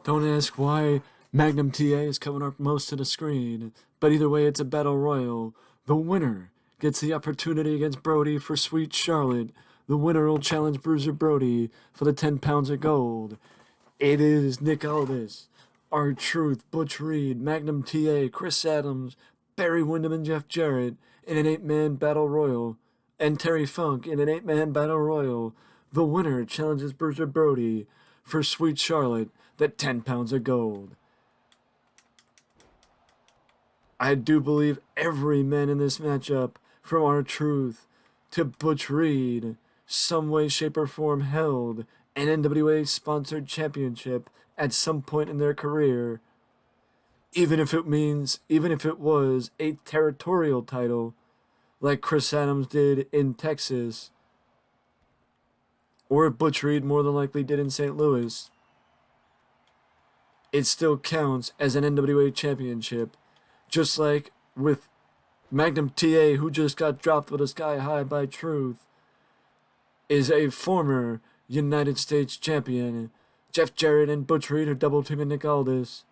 Don't ask why Magnum TA is coming up most to the screen, but either way, it's a battle royal. The winner gets the opportunity against Brody for Sweet Charlotte. The winner will challenge Bruiser Brody for the 10 pounds of gold. It is Nick Aldis, R-Truth, Butch Reed, Magnum TA, Chris Adams, Barry Windham, and Jeff Jarrett in an 8-man battle royal, and Terry Funk in an 8-man battle royal. The winner challenges Bruiser Brody for Sweet Charlotte, the 10 pounds of gold. I do believe every man in this matchup, from R-Truth to Butch Reed, some way, shape, or form held an NWA sponsored championship at some point in their career, even if it was a territorial title like Chris Adams did in Texas, or Butch Reed more than likely did in St. Louis. It still counts as an NWA championship, just like with Magnum TA, who just got dropped with a Sky High by Truth, is a former United States champion. Jeff Jarrett and Butch Reed are double teaming Nick Aldis.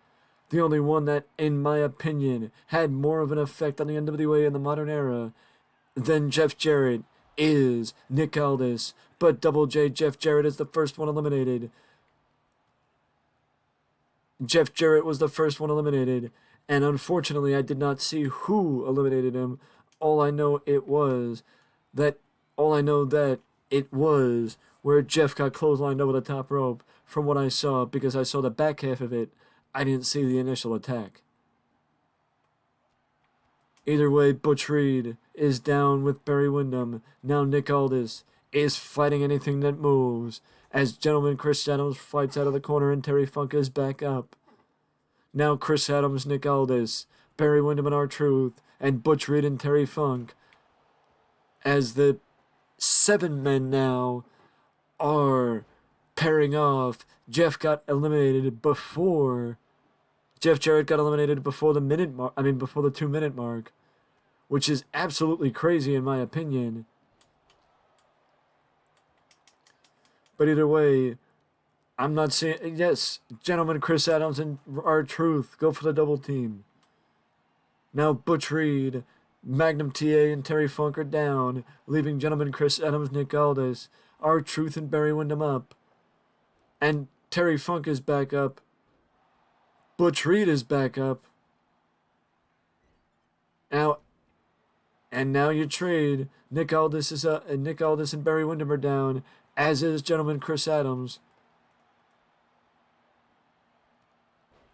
The only one that, in my opinion, had more of an effect on the NWA in the modern era than Jeff Jarrett is Nick Aldis. But Double J Jeff Jarrett is the first one eliminated. Jeff Jarrett was the first one eliminated, and unfortunately I did not see who eliminated him. All I know that it was where Jeff got clotheslined over the top rope from what I saw, because I saw the back half of it. I didn't see the initial attack. Either way, Butch Reed is down with Barry Windham. Now Nick Aldis is fighting anything that moves, as Gentleman Chris Adams fights out of the corner and Terry Funk is back up. Now Chris Adams, Nick Aldis, Barry Windham and R-Truth, and Butch Reed and Terry Funk, as the 7 men now are pairing off. Jeff Jarrett got eliminated before the 2-minute mark, which is absolutely crazy in my opinion. But either way, I'm not saying, yes, Gentleman Chris Adams and R-Truth go for the double team. Now Butch Reed, Magnum TA, and Terry Funk are down, leaving Gentleman Chris Adams, Nick Aldis, R-Truth, and Barry Windham up. And Terry Funk is back up. Butch Reed is back up. Now you trade. Nick Aldis and Barry Windham are down, as is Gentleman Chris Adams.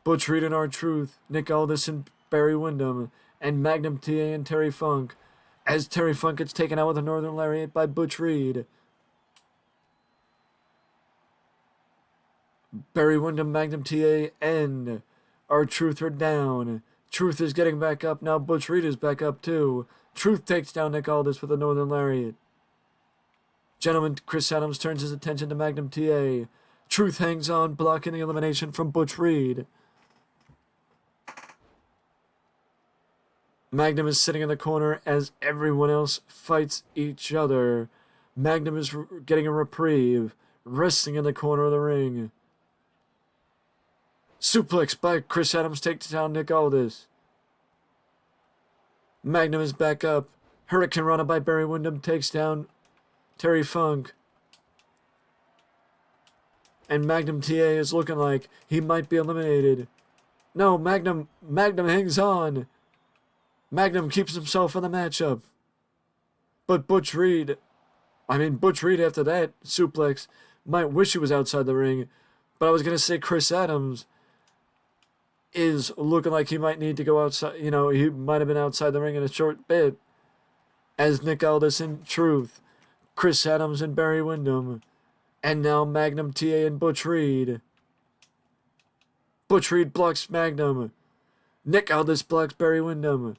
Butch Reed and R-Truth, Nick Aldis and Barry Windham, and Magnum TA and Terry Funk, as Terry Funk gets taken out with a Northern Lariat by Butch Reed. Barry Windham, Magnum TA, and R-Truth are down. Truth is getting back up. Now Butch Reed is back up too. Truth takes down Nick Aldis with a Northern Lariat. Gentleman Chris Adams turns his attention to Magnum TA. Truth hangs on, blocking the elimination from Butch Reed. Magnum is sitting in the corner as everyone else fights each other. Magnum is getting a reprieve, resting in the corner of the ring. Suplex by Chris Adams takes down Nick Aldis. Magnum is back up. Hurricane Rana by Barry Windham takes down Terry Funk. And Magnum TA is looking like he might be eliminated. No, Magnum hangs on. Magnum keeps himself in the matchup. But Butch Reed after that suplex might wish he was outside the ring. But I was going to say Chris Adams is looking like he might need to go outside. He might have been outside the ring in a short bit. As Nick Aldis and Truth, Chris Adams and Barry Windham, and now Magnum TA and Butch Reed. Butch Reed blocks Magnum. Nick Aldis blocks Barry Windham.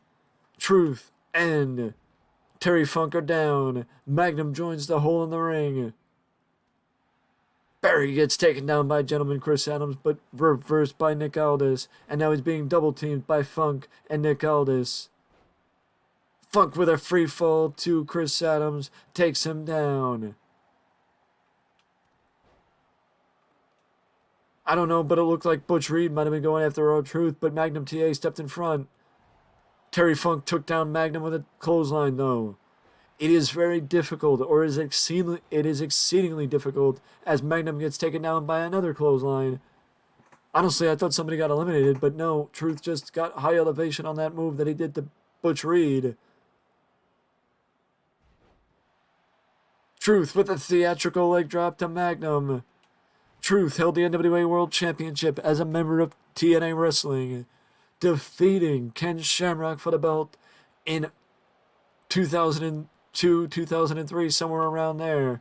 Truth and Terry Funk are down. Magnum joins the hole in the ring. Barry gets taken down by Gentleman Chris Adams, but reversed by Nick Aldis. And now he's being double teamed by Funk and Nick Aldis. Funk with a free fall to Chris Adams takes him down. I don't know, but it looked like Butch Reed might have been going after R-Truth, but Magnum TA stepped in front. Terry Funk took down Magnum with a clothesline, though. It is very difficult, or it is exceedingly difficult, as Magnum gets taken down by another clothesline. Honestly, I thought somebody got eliminated, but no, Truth just got high elevation on that move that he did to Butch Reed. Truth with a theatrical leg drop to Magnum. Truth held the NWA World Championship as a member of TNA Wrestling, defeating Ken Shamrock for the belt in 2002, 2003, somewhere around there.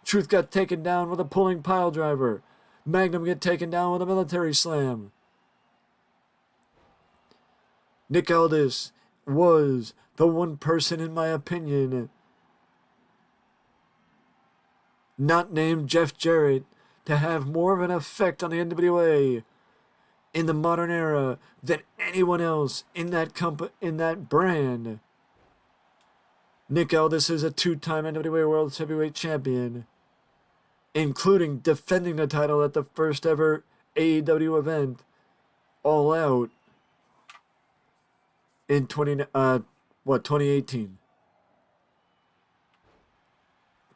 Truth got taken down with a pulling pile driver. Magnum get taken down with a military slam. Nick Aldis was the one person, in my opinion, not named Jeff Jarrett, to have more of an effect on the NWA in the modern era than anyone else in that brand. Nick Aldis is a two-time NWA Worlds Heavyweight Champion, including defending the title at the first ever AEW event, All Out, in 2018.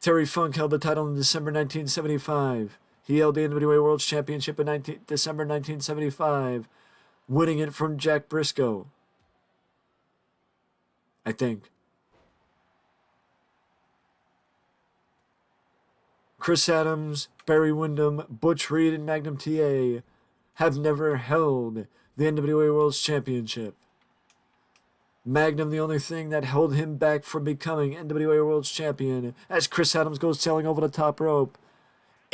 Terry Funk held the title in December 1975. He held the NWA Worlds Championship in December 1975, winning it from Jack Briscoe, I think. Chris Adams, Barry Windham, Butch Reed, and Magnum TA have never held the NWA Worlds Championship. Magnum, the only thing that held him back from becoming NWA Worlds Champion, as Chris Adams goes sailing over the top rope,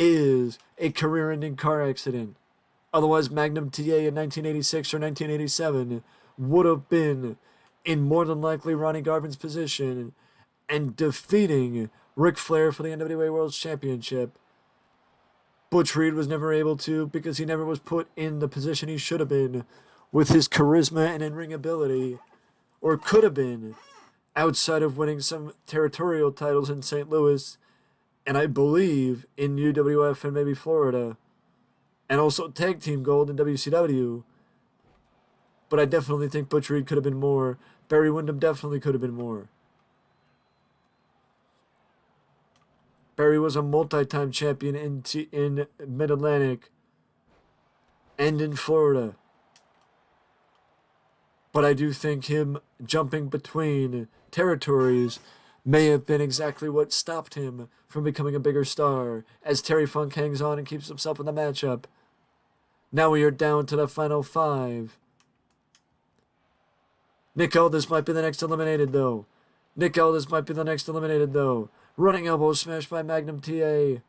is a career-ending car accident. Otherwise, Magnum TA in 1986 or 1987 would have been in more than likely Ronnie Garvin's position and defeating Ric Flair for the NWA Worlds Championship. Butch Reed was never able to because he never was put in the position he should have been with his charisma and in-ring ability, or could have been, outside of winning some territorial titles in St. Louis, and I believe in UWF and maybe Florida, and also tag team gold in WCW. But I definitely think Butch Reed could have been more. Barry Windham definitely could have been more. Barry was a multi-time champion in Mid-Atlantic and in Florida. But I do think him jumping between territories may have been exactly what stopped him from becoming a bigger star, as Terry Funk hangs on and keeps himself in the matchup. Now we are down to the final 5. Nick Aldis might be the next eliminated, though. Running elbow smash by Magnum TA.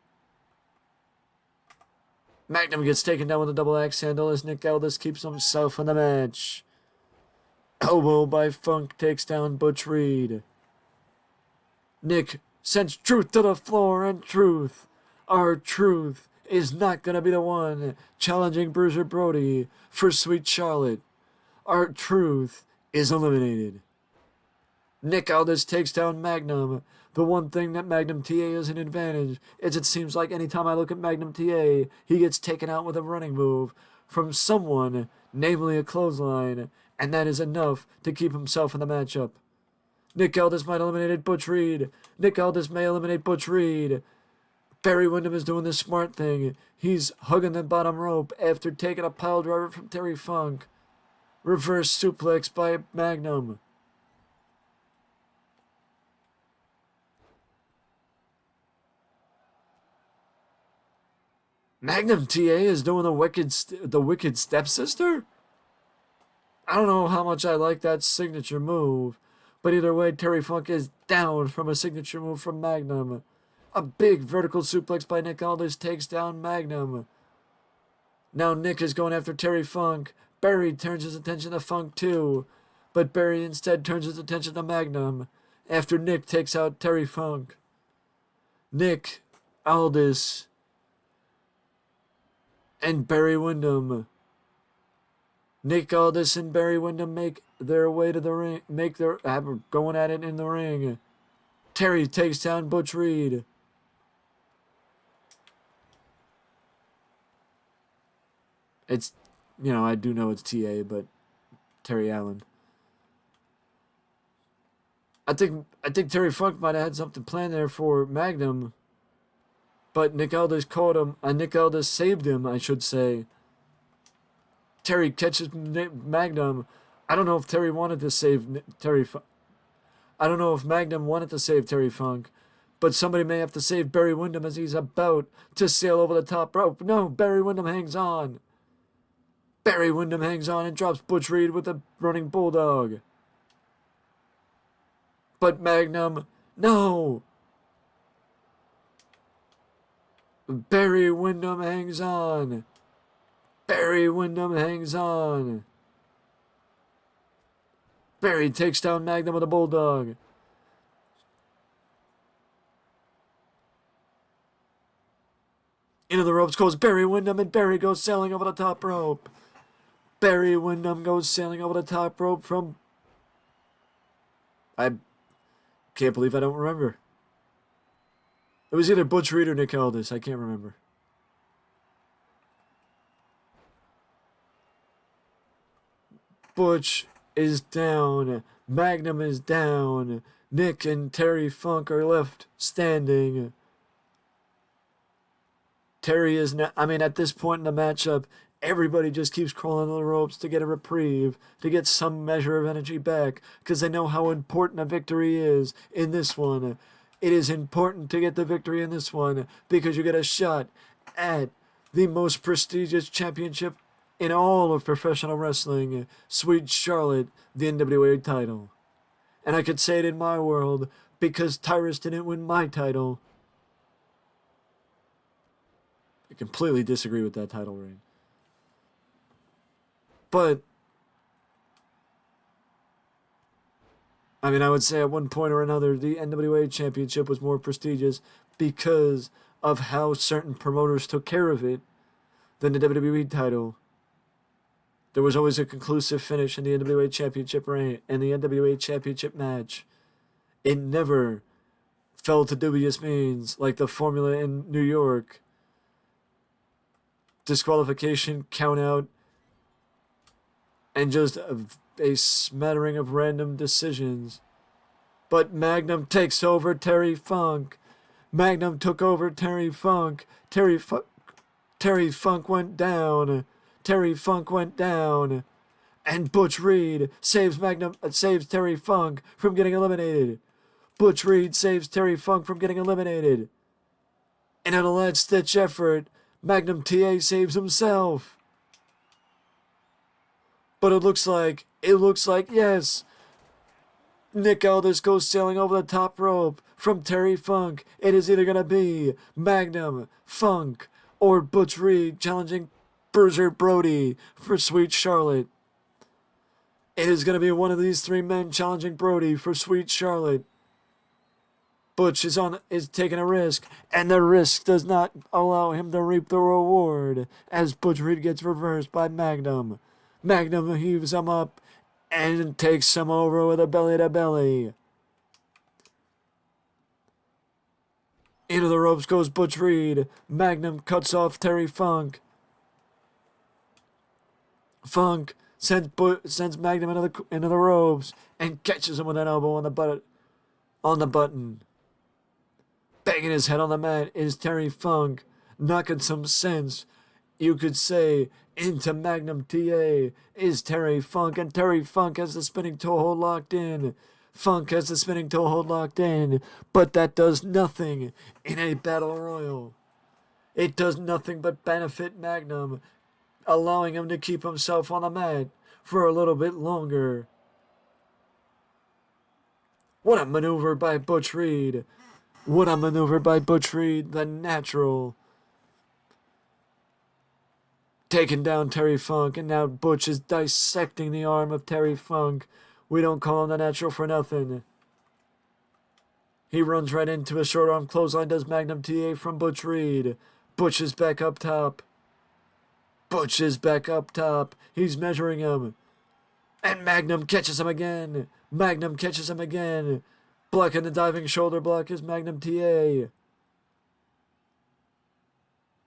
Magnum gets taken down with a double axe handle as Nick Aldis keeps himself in the match. Elbow by Funk takes down Butch Reed. Nick sends Truth to the floor, and R-Truth, is not going to be the one challenging Bruiser Brody for Sweet Charlotte. R-Truth is eliminated. Nick Aldis takes down Magnum. The one thing that Magnum TA is an advantage is it seems like anytime I look at Magnum TA, he gets taken out with a running move from someone, namely a clothesline, and that is enough to keep himself in the matchup. Nick Aldis might eliminate Butch Reed. Barry Windham is doing the smart thing. He's hugging the bottom rope after taking a pile driver from Terry Funk. Reverse suplex by Magnum. Magnum TA is doing the wicked stepsister? I don't know how much I like that signature move, but either way, Terry Funk is down from a signature move from Magnum. A big vertical suplex by Nick Aldis takes down Magnum. Now Nick is going after Terry Funk. Barry turns his attention to Funk too, but Barry instead turns his attention to Magnum after Nick takes out Terry Funk. Nick Aldis and Barry Windham. Nick Aldis and Barry Windham make their way to the ring, going at it in the ring. Terry takes down Butch Reed. It's, you know, I do know it's TA, but Terry Allen. I think Terry Funk might have had something planned there for Magnum, but Nick Aldis caught him. Nick Aldis saved him, I should say. Terry catches Magnum. I don't know if Terry wanted to save Terry Funk. I don't know if Magnum wanted to save Terry Funk, but somebody may have to save Barry Windham as he's about to sail over the top rope. No, Barry Windham hangs on. Barry Windham hangs on and drops Butch Reed with a running bulldog. But Magnum, no! Barry Windham hangs on. Barry Windham hangs on. Barry takes down Magnum with a bulldog. Into the ropes goes Barry Windham, and Barry goes sailing over the top rope. Barry Windham goes sailing over the top rope from... I can't believe I don't remember. It was either Butch Reed or Nick Aldis. I can't remember. Butch is down. Magnum is down. Nick and Terry Funk are left standing. Terry is now... I mean, at this point in the matchup, everybody just keeps crawling on the ropes to get a reprieve, to get some measure of energy back, because they know how important a victory is in this one. It is important to get the victory in this one, because you get a shot at the most prestigious championship in all of professional wrestling, Sweet Charlotte, the NWA title. And I could say it in my world, because Tyrus didn't win my title. I completely disagree with that title reign. But, I mean, I would say at one point or another, the NWA Championship was more prestigious because of how certain promoters took care of it than the WWE title. There was always a conclusive finish in the NWA Championship reign and the NWA Championship match. It never fell to dubious means like the formula in New York. Disqualification, count out, and just a smattering of random decisions. But Magnum takes over Terry Funk. Magnum took over Terry Funk. Terry Funk went down. Terry Funk went down. And Butch Reed saves Terry Funk from getting eliminated. Butch Reed saves Terry Funk from getting eliminated. And in a last-ditch effort, Magnum TA saves himself. But it looks like, yes, Nick Aldis goes sailing over the top rope from Terry Funk. It is either going to be Magnum, Funk, or Butch Reed challenging Bruiser Brody for Sweet Charlotte. It is going to be one of these three men challenging Brody for Sweet Charlotte. Butch is taking a risk, and the risk does not allow him to reap the reward as Butch Reed gets reversed by Magnum. Magnum heaves him up and takes him over with a belly-to-belly. Into the ropes goes Butch Reed. Magnum cuts off Terry Funk. Funk sends Magnum into the ropes and catches him with an elbow on the button. Banging his head on the mat is Terry Funk, knocking some sense, you could say, into Magnum TA is Terry Funk, and Terry Funk has the spinning toe hold locked in. Funk has the spinning toe hold locked in, but that does nothing in a battle royal. It does nothing but benefit Magnum, allowing him to keep himself on the mat for a little bit longer. What a maneuver by Butch Reed. What a maneuver by Butch Reed, the natural. Taking down Terry Funk, and now Butch is dissecting the arm of Terry Funk. We don't call him the natural for nothing. He runs right into a short arm clothesline, does Magnum TA from Butch Reed. Butch is back up top. Butch is back up top. He's measuring him. And Magnum catches him again. Magnum catches him again. Blocking the diving shoulder block is Magnum TA.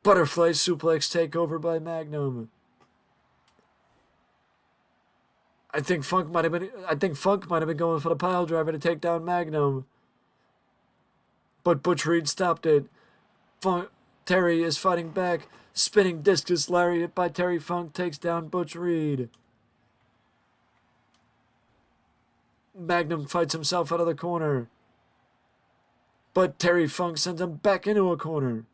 Butterfly suplex takeover by Magnum. I think Funk might have been going for the pile driver to take down Magnum. But Butch Reed stopped it. Terry is fighting back. Spinning discus lariat by Terry Funk takes down Butch Reed. Magnum fights himself out of the corner. But Terry Funk sends him back into a corner.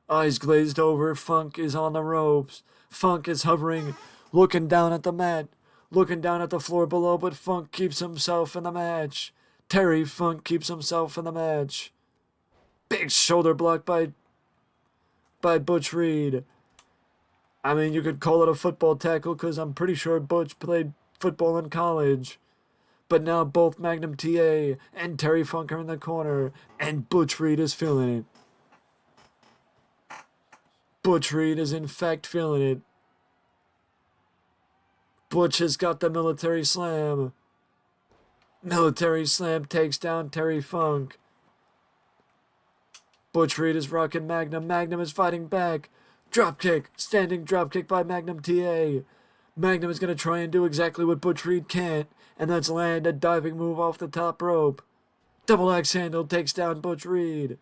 Eyes glazed over, Funk is on the ropes. Funk is hovering, looking down at the mat, looking down at the floor below, but Funk keeps himself in the match. Terry Funk keeps himself in the match. Big shoulder block by Butch Reed. I mean, you could call it a football tackle because I'm pretty sure Butch played football in college. But now both Magnum TA and Terry Funk are in the corner, and Butch Reed is feeling it. Butch Reed is in fact feeling it. Butch has got the military slam. Military slam takes down Terry Funk. Butch Reed is rocking Magnum. Magnum is fighting back. Dropkick. Standing dropkick by Magnum TA. Magnum is going to try and do exactly what Butch Reed can't, and that's land a diving move off the top rope. Double axe handle takes down Butch Reed.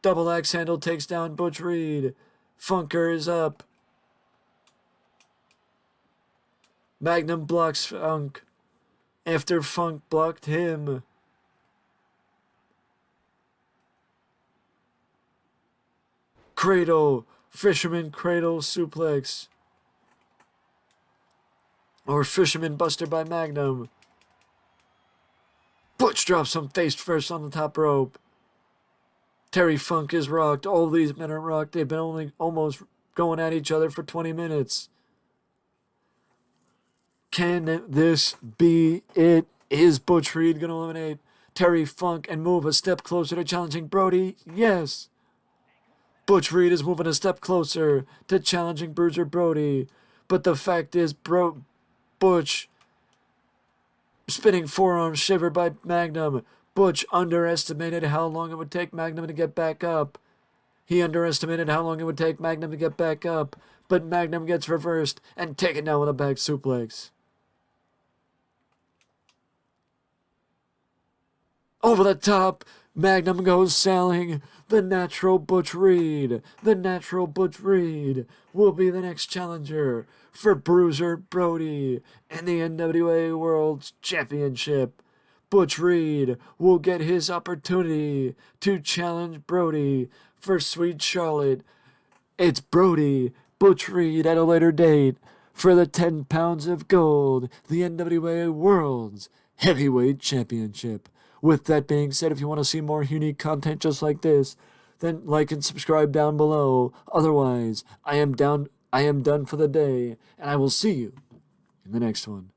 Double axe handle takes down Butch Reed. Funker is up. Magnum blocks Funk after Funk blocked him. Cradle. Fisherman cradle suplex. Or Fisherman Buster by Magnum. Butch drops him face first on the top rope. Terry Funk is rocked. All these men are rocked. They've been only almost going at each other for 20 minutes. Can this be it? Is Butch Reed going to eliminate Terry Funk and move a step closer to challenging Brody? Yes. Butch Reed is moving a step closer to challenging Bruiser Brody. But the fact is, Butch spinning forearm shiver by Magnum. Butch underestimated how long it would take Magnum to get back up. He underestimated how long it would take Magnum to get back up. But Magnum gets reversed and taken down with a back suplex. Over the top, Magnum goes sailing. The natural Butch Reed. The natural Butch Reed will be the next challenger for Bruiser Brody in the NWA Worlds Championship. Butch Reed will get his opportunity to challenge Brody for Sweet Charlotte. It's Brody, Butch Reed at a later date for the 10 pounds of gold, the NWA Worlds Heavyweight Championship. With that being said, if you want to see more unique content just like this, then like and subscribe down below. Otherwise, I am done for the day, and I will see you in the next one.